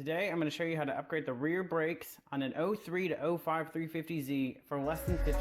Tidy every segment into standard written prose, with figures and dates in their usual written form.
Today I'm going to show you how to upgrade the rear brakes on an 03 to 05 350Z for less than $50.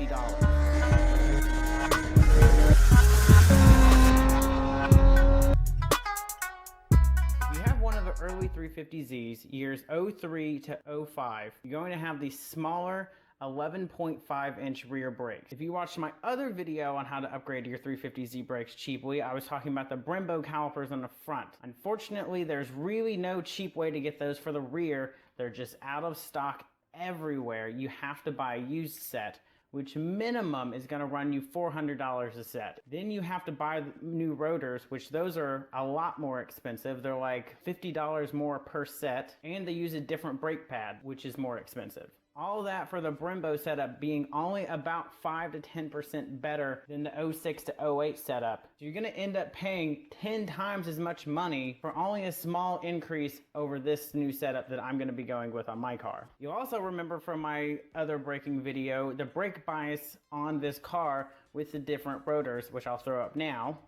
If you have one of the early 350Zs, years 03 to 05, you're going to have the smaller 11.5-inch rear brakes. If you watched my other video on how to upgrade your 350Z brakes cheaply, I was talking about the Brembo calipers on the front. Unfortunately, there's really no cheap way to get those for the rear. They're just out of stock everywhere. You have to buy a used set, which minimum is going to run you $400 a set. Then you have to buy new rotors, which those are a lot more expensive. They're like $50 more per set, and they use a different brake pad, which is more expensive. All that for the Brembo setup being only about 5 to 10% better than the 06 to 08 setup. So you're gonna end up paying 10 times as much money for only a small increase over this new setup that I'm gonna be going with on my car. You'll also remember from my other braking video, the brake bias on this car with the different rotors, which I'll throw up now.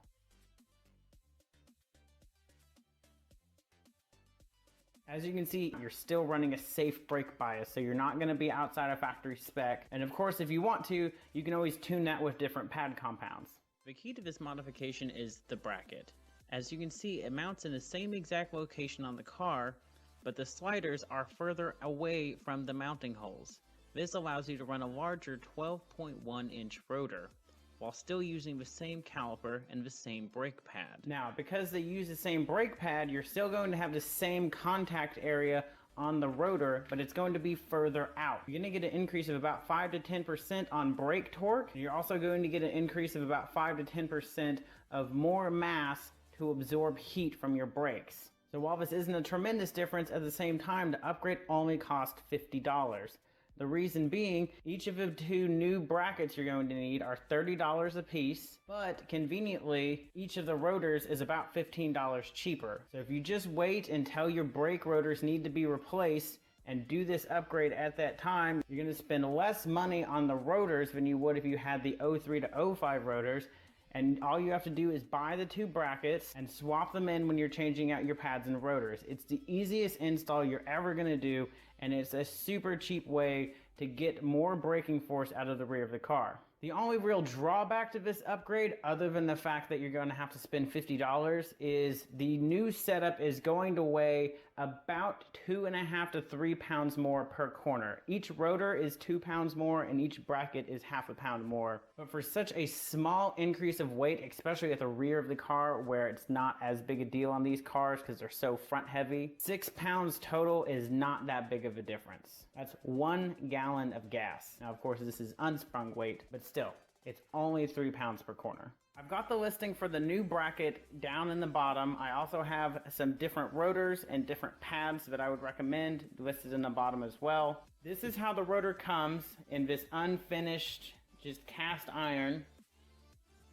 As you can see, you're still running a safe brake bias, so you're not going to be outside of factory spec. And of course, if you want to, you can always tune that with different pad compounds. The key to this modification is the bracket. As you can see, it mounts in the same exact location on the car, but the sliders are further away from the mounting holes. This allows you to run a larger 12.1-inch rotor, while still using the same caliper and the same brake pad. Now, because they use the same brake pad, you're still going to have the same contact area on the rotor, but it's going to be further out. You're going to get an increase of about 5 to 10% on brake torque. You're also going to get an increase of about 5 to 10% of more mass to absorb heat from your brakes. So while this isn't a tremendous difference, at the same time, the upgrade only cost $50. The reason being, each of the two new brackets you're going to need are $30 a piece, but conveniently, each of the rotors is about $15 cheaper. So if you just wait until your brake rotors need to be replaced and do this upgrade at that time, you're going to spend less money on the rotors than you would if you had the 03 to 05 rotors. And all you have to do is buy the two brackets and swap them in when you're changing out your pads and rotors. It's the easiest install you're ever going to do, and it's a super cheap way to get more braking force out of the rear of the car. The only real drawback to this upgrade, other than the fact that you're going to have to spend $50, is the new setup is going to weigh about 2.5 to 3 pounds more per corner. Each rotor is 2 pounds more and each bracket is half a pound more. But for such a small increase of weight, especially at the rear of the car where it's not as big a deal on these cars because they're so front heavy, 6 pounds total is not that big of a difference. That's 1 gallon of gas. Now, of course, this is unsprung weight, but still, it's only 3 pounds per corner. I've got the listing for the new bracket down in the bottom. I also have some different rotors and different pads that I would recommend listed in the bottom as well. This is how the rotor comes in this unfinished, just cast iron,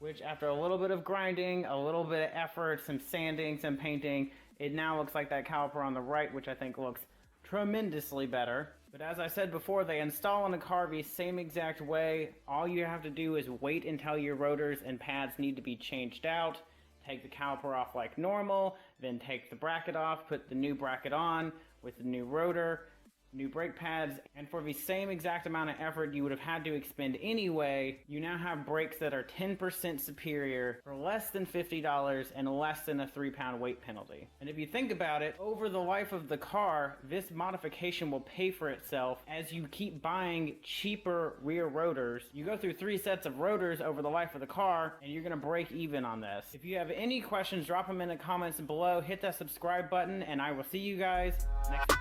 which after a little bit of grinding, a little bit of effort, some sanding, some painting, it now looks like that caliper on the right, which I think looks tremendously better. But as I said before, they install on the car the same exact way. All you have to do is wait until your rotors and pads need to be changed out, take the caliper off like normal, then take the bracket off, put the new bracket on with the new rotor, new brake pads, and for the same exact amount of effort you would have had to expend anyway, you now have brakes that are 10% superior for less than $50 and less than a 3-pound weight penalty. And if you think about it, over the life of the car, this modification will pay for itself as you keep buying cheaper rear rotors. You go through 3 sets of rotors over the life of the car, and you're gonna break even on this. If you have any questions, drop them in the comments below, hit that subscribe button, and I will see you guys next time.